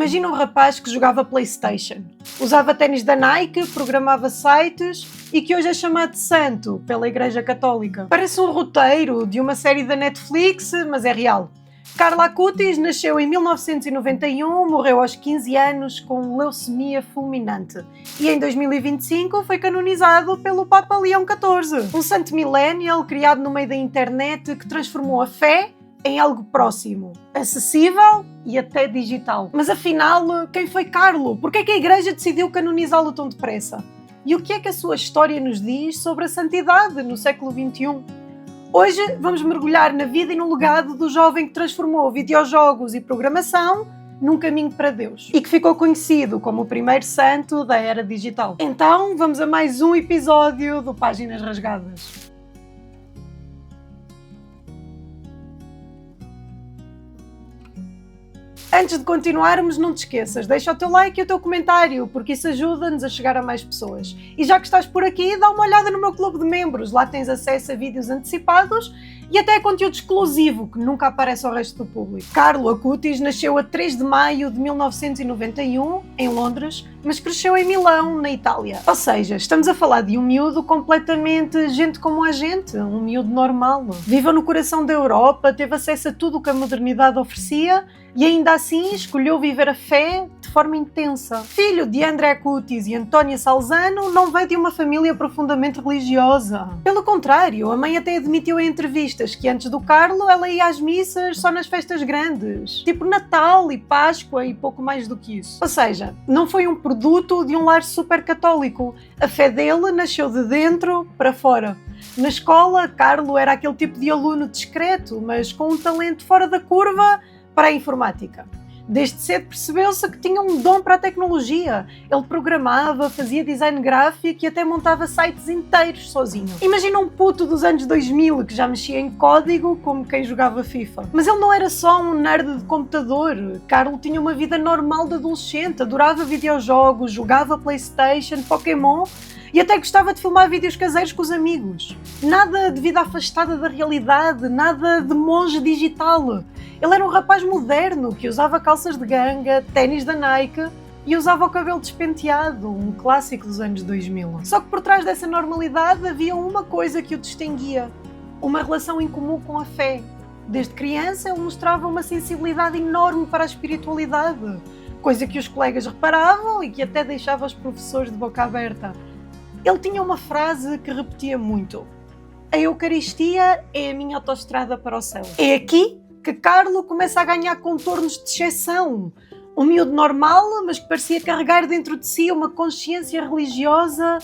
Imagina um rapaz que jogava PlayStation, usava ténis da Nike, programava sites e que hoje é chamado de santo pela Igreja Católica. Parece um roteiro de uma série da Netflix, mas é real. Carlo Acutis nasceu em 1991, morreu aos 15 anos com leucemia fulminante e em 2025 foi canonizado pelo Papa Leão XIV, um santo millennial criado no meio da internet que transformou a fé em algo próximo, acessível e até digital. Mas afinal, quem foi Carlo? Por que é que a Igreja decidiu canonizá-lo tão depressa? E o que é que a sua história nos diz sobre a santidade no século XXI? Hoje vamos mergulhar na vida e no legado do jovem que transformou videojogos e programação num caminho para Deus e que ficou conhecido como o primeiro santo da era digital. Então vamos a mais um episódio do Páginas Rasgadas. Antes de continuarmos, não te esqueças, deixa o teu like e o teu comentário, porque isso ajuda-nos a chegar a mais pessoas. E já que estás por aqui, dá uma olhada no meu clube de membros, lá tens acesso a vídeos antecipados e até a conteúdo exclusivo que nunca aparece ao resto do público. Carlo Acutis nasceu a 3 de maio de 1991, em Londres, mas cresceu em Milão, na Itália. Ou seja, estamos a falar de um miúdo completamente gente como a gente, um miúdo normal. Viveu no coração da Europa, teve acesso a tudo o que a modernidade oferecia e ainda assim escolheu viver a fé de forma intensa. Filho de André Acutis e Antónia Salzano, não veio de uma família profundamente religiosa. Pelo contrário, a mãe até admitiu em entrevistas que antes do Carlo ela ia às missas só nas festas grandes, tipo Natal e Páscoa e pouco mais do que isso. Ou seja, não foi um produto de um lar super católico. A fé dele nasceu de dentro para fora. Na escola, Carlo era aquele tipo de aluno discreto, mas com um talento fora da curva para a informática. Desde cedo percebeu-se que tinha um dom para a tecnologia. Ele programava, fazia design gráfico e até montava sites inteiros sozinho. Imagina um puto dos anos 2000 que já mexia em código como quem jogava FIFA. Mas ele não era só um nerd de computador. Carlo tinha uma vida normal de adolescente, adorava videojogos, jogava PlayStation, Pokémon e até gostava de filmar vídeos caseiros com os amigos. Nada de vida afastada da realidade, nada de monge digital. Ele era um rapaz moderno que usava calças de ganga, ténis da Nike e usava o cabelo despenteado, um clássico dos anos 2000. Só que por trás dessa normalidade havia uma coisa que o distinguia: uma relação em comum com a fé. Desde criança ele mostrava uma sensibilidade enorme para a espiritualidade, coisa que os colegas reparavam e que até deixava os professores de boca aberta. Ele tinha uma frase que repetia muito: a Eucaristia é a minha autoestrada para o céu. É aqui que Carlo começa a ganhar contornos de exceção. Um miúdo normal, mas que parecia carregar dentro de si uma consciência religiosa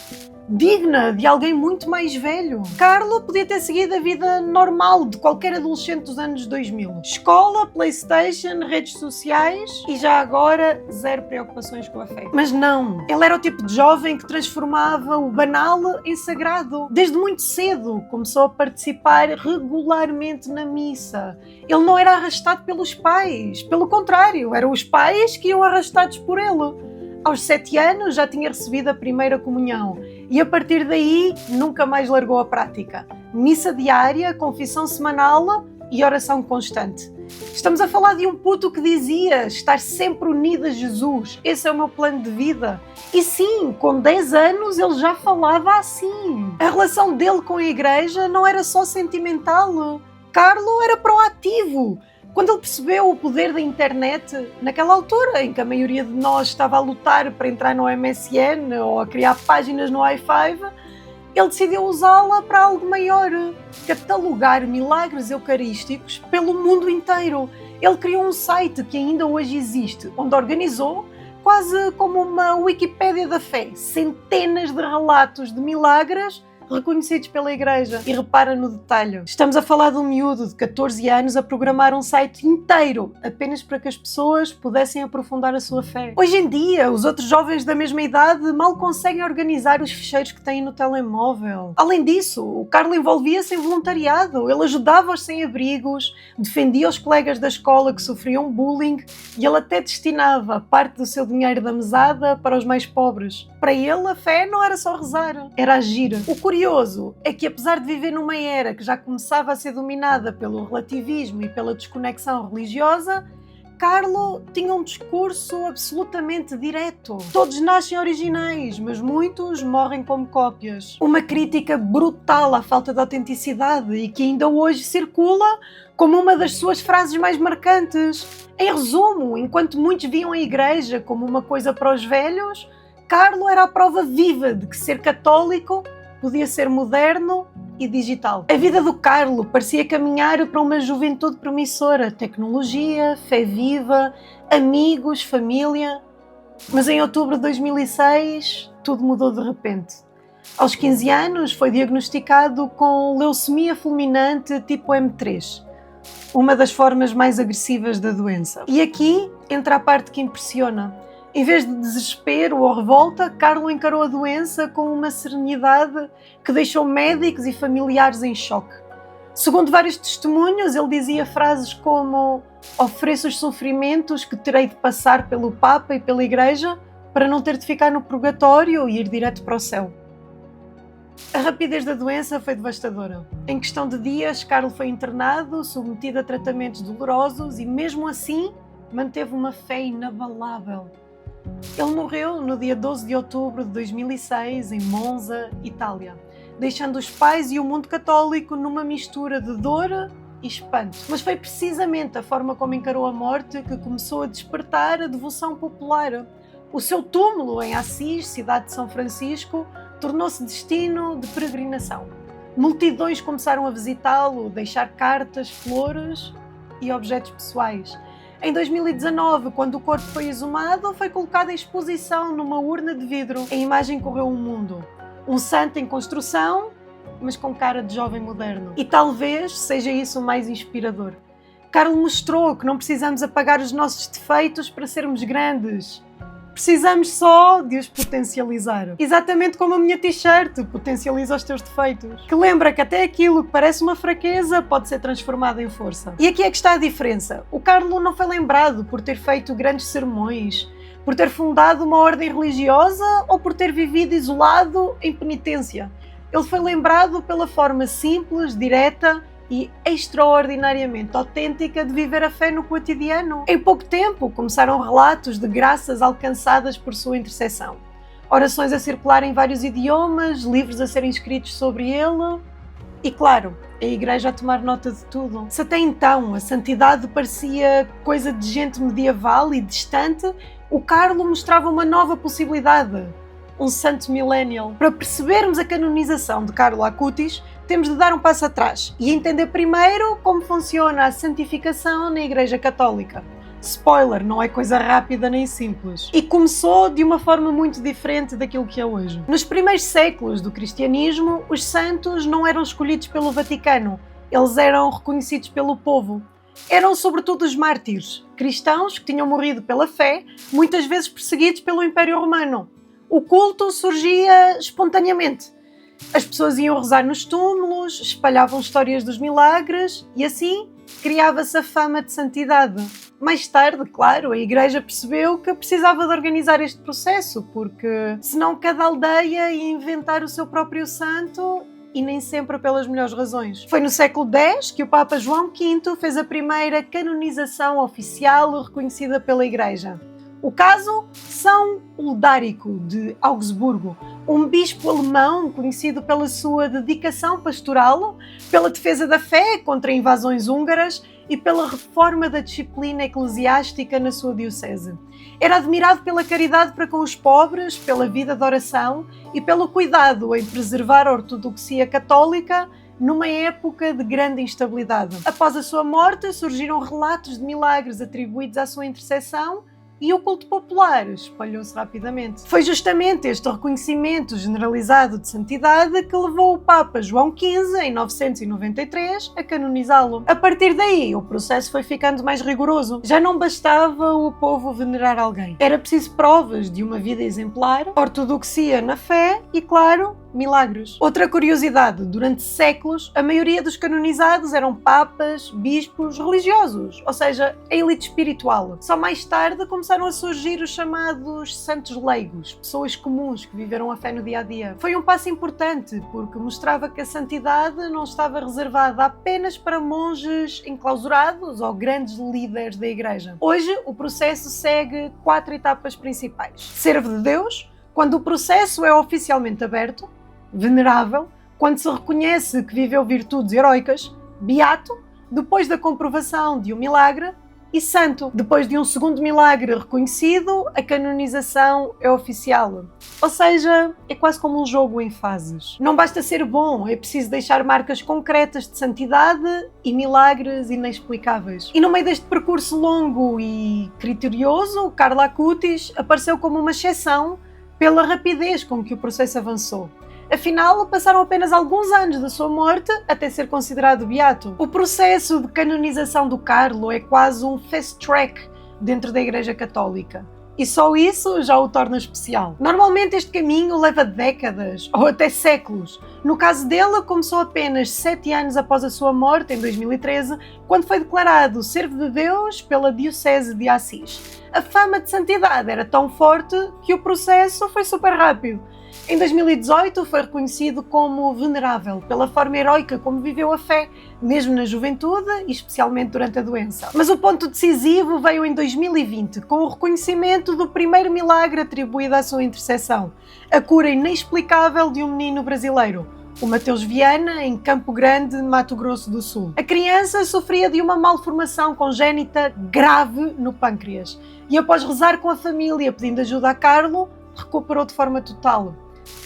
digna de alguém muito mais velho. Carlo podia ter seguido a vida normal de qualquer adolescente dos anos 2000. Escola, PlayStation, redes sociais e já agora zero preocupações com a fé. Mas não, ele era o tipo de jovem que transformava o banal em sagrado. Desde muito cedo começou a participar regularmente na missa. Ele não era arrastado pelos pais, pelo contrário, eram os pais que iam arrastados por ele. Aos 7 anos já tinha recebido a primeira comunhão e a partir daí nunca mais largou a prática. Missa diária, confissão semanal e oração constante. Estamos a falar de um puto que dizia estar sempre unido a Jesus. Esse é o meu plano de vida. E sim, com 10 anos ele já falava assim. A relação dele com a igreja não era só sentimental. Carlo era proativo. Quando ele percebeu o poder da internet, naquela altura em que a maioria de nós estava a lutar para entrar no MSN ou a criar páginas no i5, ele decidiu usá-la para algo maior: catalogar milagres eucarísticos pelo mundo inteiro. Ele criou um site que ainda hoje existe, onde organizou, quase como uma Wikipédia da fé, centenas de relatos de milagres reconhecidos pela igreja. E repara no detalhe, estamos a falar de um miúdo de 14 anos a programar um site inteiro apenas para que as pessoas pudessem aprofundar a sua fé. Hoje em dia, os outros jovens da mesma idade mal conseguem organizar os ficheiros que têm no telemóvel. Além disso, o Carlo envolvia-se em voluntariado, ele ajudava os sem-abrigos, defendia os colegas da escola que sofriam bullying e ele até destinava parte do seu dinheiro da mesada para os mais pobres. Para ele, a fé não era só rezar, era agir. O curioso é que, apesar de viver numa era que já começava a ser dominada pelo relativismo e pela desconexão religiosa, Carlo tinha um discurso absolutamente direto. Todos nascem originais, mas muitos morrem como cópias. Uma crítica brutal à falta de autenticidade e que ainda hoje circula como uma das suas frases mais marcantes. Em resumo, enquanto muitos viam a igreja como uma coisa para os velhos, Carlo era a prova viva de que ser católico podia ser moderno e digital. A vida do Carlo parecia caminhar para uma juventude promissora, tecnologia, fé viva, amigos, família. Mas em outubro de 2006, tudo mudou de repente. Aos 15 anos, foi diagnosticado com leucemia fulminante tipo M3, uma das formas mais agressivas da doença. E aqui entra a parte que impressiona. Em vez de desespero ou revolta, Carlo encarou a doença com uma serenidade que deixou médicos e familiares em choque. Segundo vários testemunhos, ele dizia frases como: ofereço os sofrimentos que terei de passar pelo Papa e pela Igreja para não ter de ficar no purgatório e ir direto para o céu. A rapidez da doença foi devastadora. Em questão de dias, Carlo foi internado, submetido a tratamentos dolorosos e, mesmo assim, manteve uma fé inabalável. Ele morreu no dia 12 de outubro de 2006, em Monza, Itália, deixando os pais e o mundo católico numa mistura de dor e espanto. Mas foi precisamente a forma como encarou a morte que começou a despertar a devoção popular. O seu túmulo em Assis, cidade de São Francisco, tornou-se destino de peregrinação. Multidões começaram a visitá-lo, deixar cartas, flores e objetos pessoais. Em 2019, quando o corpo foi exumado, foi colocado em exposição numa urna de vidro. A imagem correu o mundo. Um santo em construção, mas com cara de jovem moderno. E talvez seja isso o mais inspirador. Carlo mostrou que não precisamos apagar os nossos defeitos para sermos grandes. Precisamos só de os potencializar. Exatamente como a minha t-shirt potencializa os teus defeitos. Que lembra que até aquilo que parece uma fraqueza pode ser transformado em força. E aqui é que está a diferença. O Carlo não foi lembrado por ter feito grandes sermões, por ter fundado uma ordem religiosa ou por ter vivido isolado em penitência. Ele foi lembrado pela forma simples, direta e extraordinariamente autêntica de viver a fé no cotidiano. Em pouco tempo começaram relatos de graças alcançadas por sua intercessão. Orações a circular em vários idiomas, livros a serem escritos sobre ele e, claro, a igreja a tomar nota de tudo. Se até então a santidade parecia coisa de gente medieval e distante, o Carlo mostrava uma nova possibilidade. Um santo millennial. Para percebermos a canonização de Carlo Acutis, temos de dar um passo atrás e entender primeiro como funciona a santificação na Igreja Católica. Spoiler, não é coisa rápida nem simples. E começou de uma forma muito diferente daquilo que é hoje. Nos primeiros séculos do cristianismo, os santos não eram escolhidos pelo Vaticano, eles eram reconhecidos pelo povo. Eram sobretudo os mártires, cristãos que tinham morrido pela fé, muitas vezes perseguidos pelo Império Romano. O culto surgia espontaneamente. As pessoas iam rezar nos túmulos, espalhavam histórias dos milagres e assim criava-se a fama de santidade. Mais tarde, claro, a Igreja percebeu que precisava de organizar este processo, porque senão cada aldeia ia inventar o seu próprio santo e nem sempre pelas melhores razões. Foi no século X que o Papa João V fez a primeira canonização oficial reconhecida pela Igreja. O caso São Uldarico de Augsburgo, um bispo alemão conhecido pela sua dedicação pastoral, pela defesa da fé contra invasões húngaras e pela reforma da disciplina eclesiástica na sua diocese. Era admirado pela caridade para com os pobres, pela vida de oração e pelo cuidado em preservar a ortodoxia católica numa época de grande instabilidade. Após a sua morte, surgiram relatos de milagres atribuídos à sua intercessão e o culto popular espalhou-se rapidamente. Foi justamente este reconhecimento generalizado de santidade que levou o Papa João XV, em 993, a canonizá-lo. A partir daí, o processo foi ficando mais rigoroso. Já não bastava o povo venerar alguém. Era preciso provas de uma vida exemplar, ortodoxia na fé e, claro, milagres. Outra curiosidade, durante séculos, a maioria dos canonizados eram papas, bispos, religiosos, ou seja, a elite espiritual. Só mais tarde começaram a surgir os chamados santos leigos, pessoas comuns que viveram a fé no dia-a-dia. Foi um passo importante, porque mostrava que a santidade não estava reservada apenas para monges enclausurados ou grandes líderes da igreja. Hoje, o processo segue 4 etapas principais. Servo de Deus, quando o processo é oficialmente aberto; venerável, quando se reconhece que viveu virtudes heroicas; beato, depois da comprovação de um milagre; e santo, depois de um segundo milagre reconhecido, a canonização é oficial. Ou seja, é quase como um jogo em fases. Não basta ser bom, é preciso deixar marcas concretas de santidade e milagres inexplicáveis. E no meio deste percurso longo e criterioso, Carlo Acutis apareceu como uma exceção pela rapidez com que o processo avançou. Afinal, passaram apenas alguns anos da sua morte até ser considerado beato. O processo de canonização do Carlo é quase um fast track dentro da Igreja Católica. E só isso já o torna especial. Normalmente este caminho leva décadas ou até séculos. No caso dele, começou apenas 7 anos após a sua morte, em 2013, quando foi declarado servo de Deus pela Diocese de Assis. A fama de santidade era tão forte que o processo foi super rápido. Em 2018 foi reconhecido como venerável pela forma heroica como viveu a fé, mesmo na juventude e especialmente durante a doença. Mas o ponto decisivo veio em 2020, com o reconhecimento do primeiro milagre atribuído à sua intercessão, a cura inexplicável de um menino brasileiro, o Mateus Viana, em Campo Grande, Mato Grosso do Sul. A criança sofria de uma malformação congénita grave no pâncreas e, após rezar com a família pedindo ajuda a Carlo, recuperou de forma total.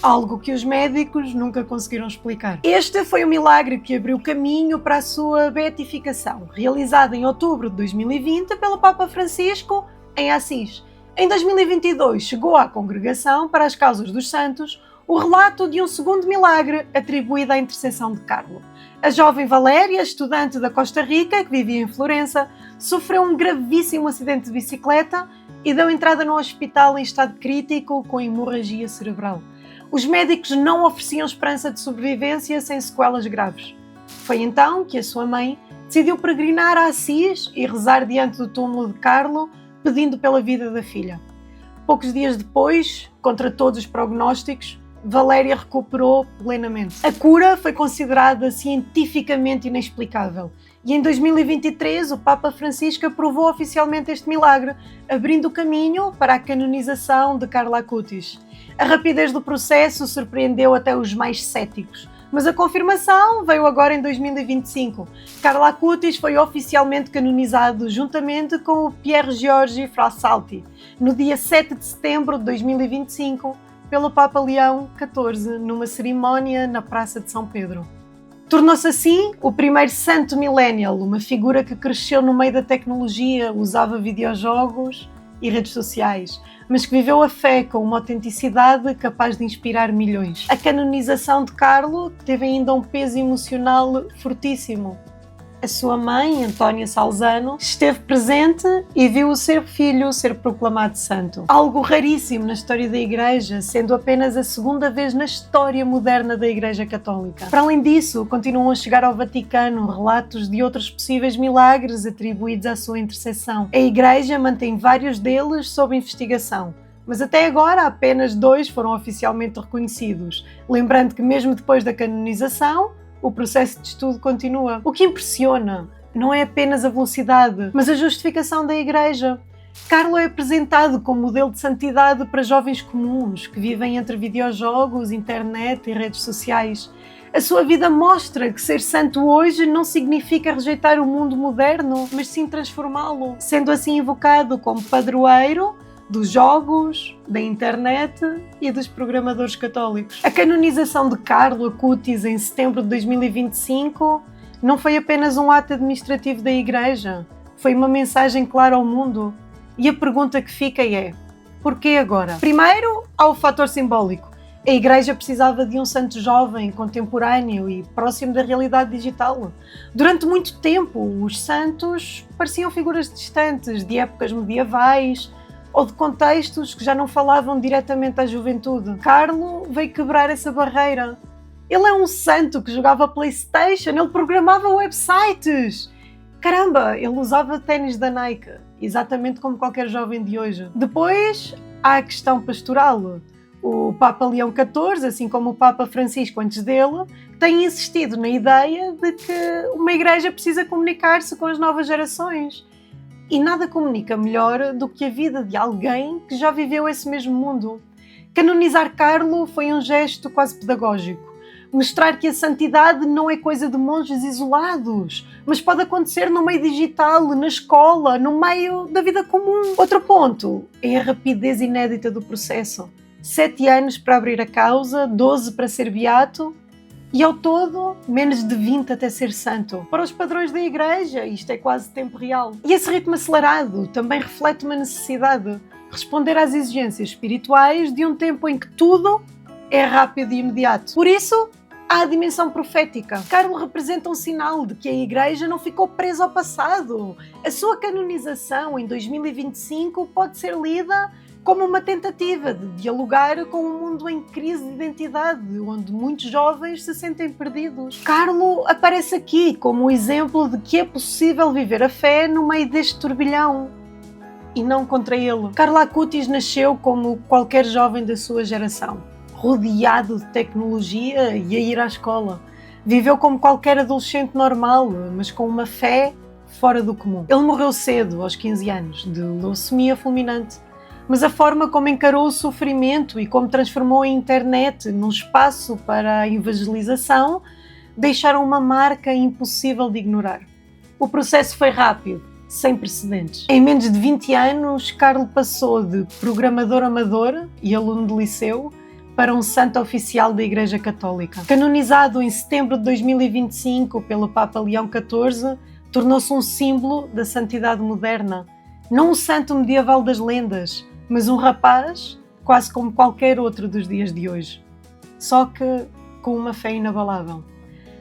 Algo que os médicos nunca conseguiram explicar. Este foi o milagre que abriu caminho para a sua beatificação, realizada em outubro de 2020 pelo Papa Francisco em Assis. Em 2022 chegou à Congregação para as Causas dos Santos o relato de um segundo milagre atribuído à intercessão de Carlo. A jovem Valéria, estudante da Costa Rica, que vivia em Florença, sofreu um gravíssimo acidente de bicicleta e deu entrada no hospital em estado crítico com hemorragia cerebral. Os médicos não ofereciam esperança de sobrevivência sem sequelas graves. Foi então que a sua mãe decidiu peregrinar a Assis e rezar diante do túmulo de Carlo, pedindo pela vida da filha. Poucos dias depois, contra todos os prognósticos, Valéria recuperou plenamente. A cura foi considerada cientificamente inexplicável e em 2023 o Papa Francisco aprovou oficialmente este milagre, abrindo o caminho para a canonização de Carlo Acutis. A rapidez do processo surpreendeu até os mais céticos, mas a confirmação veio agora em 2025. Carlo Acutis foi oficialmente canonizado juntamente com o Pier Giorgio Frassati, no dia 7 de setembro de 2025, pelo Papa Leão XIV, numa cerimónia na Praça de São Pedro. Tornou-se assim o primeiro santo millennial, uma figura que cresceu no meio da tecnologia, usava videojogos e redes sociais, mas que viveu a fé com uma autenticidade capaz de inspirar milhões. A canonização de Carlo teve ainda um peso emocional fortíssimo. A sua mãe, Antónia Salzano, esteve presente e viu o seu filho ser proclamado santo. Algo raríssimo na história da Igreja, sendo apenas a segunda vez na história moderna da Igreja Católica. Para além disso, continuam a chegar ao Vaticano relatos de outros possíveis milagres atribuídos à sua intercessão. A Igreja mantém vários deles sob investigação, mas até agora apenas 2 foram oficialmente reconhecidos. Lembrando que mesmo depois da canonização, o processo de estudo continua. O que impressiona não é apenas a velocidade, mas a justificação da Igreja. Carlo é apresentado como modelo de santidade para jovens comuns que vivem entre videojogos, internet e redes sociais. A sua vida mostra que ser santo hoje não significa rejeitar o mundo moderno, mas sim transformá-lo, sendo assim invocado como padroeiro dos jogos, da internet e dos programadores católicos. A canonização de Carlo Acutis em setembro de 2025 não foi apenas um ato administrativo da Igreja, foi uma mensagem clara ao mundo. E a pergunta que fica é: porquê agora? Primeiro, há o fator simbólico. A Igreja precisava de um santo jovem, contemporâneo e próximo da realidade digital. Durante muito tempo, os santos pareciam figuras distantes, de épocas medievais, ou de contextos que já não falavam diretamente à juventude. Carlo veio quebrar essa barreira. Ele é um santo que jogava PlayStation, ele programava websites. Caramba, ele usava ténis da Nike, exatamente como qualquer jovem de hoje. Depois há a questão pastoral. O Papa Leão XIV, assim como o Papa Francisco antes dele, tem insistido na ideia de que uma igreja precisa comunicar-se com as novas gerações. E nada comunica melhor do que a vida de alguém que já viveu esse mesmo mundo. Canonizar Carlo foi um gesto quase pedagógico. Mostrar que a santidade não é coisa de monges isolados, mas pode acontecer no meio digital, na escola, no meio da vida comum. Outro ponto é a rapidez inédita do processo. 7 anos para abrir a causa, 12 para ser beato e ao todo menos de 20 até ser santo. Para os padrões da igreja, isto é quase tempo real. E esse ritmo acelerado também reflete uma necessidade: responder às exigências espirituais de um tempo em que tudo é rápido e imediato. Por isso, há a dimensão profética. Carlo representa um sinal de que a Igreja não ficou presa ao passado. A sua canonização em 2025 pode ser lida como uma tentativa de dialogar com um mundo em crise de identidade, onde muitos jovens se sentem perdidos. Carlo aparece aqui como um exemplo de que é possível viver a fé no meio deste turbilhão e não contra ele. Carlo Acutis nasceu como qualquer jovem da sua geração, rodeado de tecnologia e a ir à escola. Viveu como qualquer adolescente normal, mas com uma fé fora do comum. Ele morreu cedo, aos 15 anos, de leucemia fulminante. Mas a forma como encarou o sofrimento e como transformou a internet num espaço para a evangelização deixaram uma marca impossível de ignorar. O processo foi rápido, sem precedentes. Em menos de 20 anos, Carlo passou de programador amador e aluno de liceu para um santo oficial da Igreja Católica. Canonizado em setembro de 2025 pelo Papa Leão XIV, tornou-se um símbolo da santidade moderna. Não um santo medieval das lendas, mas um rapaz quase como qualquer outro dos dias de hoje. Só que com uma fé inabalável.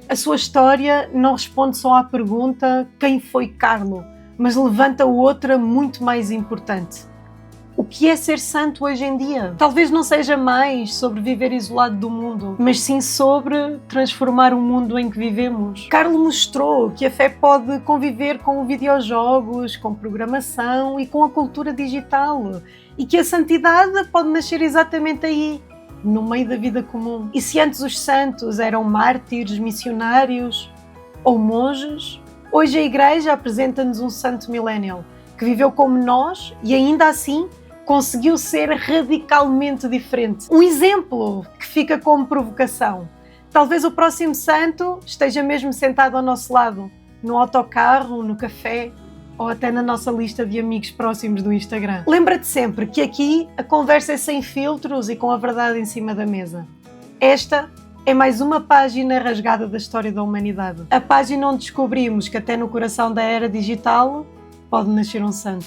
A sua história não responde só à pergunta quem foi Carlo, mas levanta outra muito mais importante. O que é ser santo hoje em dia? Talvez não seja mais sobre viver isolado do mundo, mas sim sobre transformar o mundo em que vivemos. Carlo mostrou que a fé pode conviver com videojogos, com programação e com a cultura digital, e que a santidade pode nascer exatamente aí, no meio da vida comum. E se antes os santos eram mártires, missionários ou monges, hoje a Igreja apresenta-nos um santo millennial, que viveu como nós e ainda assim conseguiu ser radicalmente diferente. Um exemplo que fica como provocação. Talvez o próximo santo esteja mesmo sentado ao nosso lado, no autocarro, no café ou até na nossa lista de amigos próximos do Instagram. Lembra-te sempre que aqui a conversa é sem filtros e com a verdade em cima da mesa. Esta é mais uma página rasgada da história da humanidade. A página onde descobrimos que até no coração da era digital pode nascer um santo.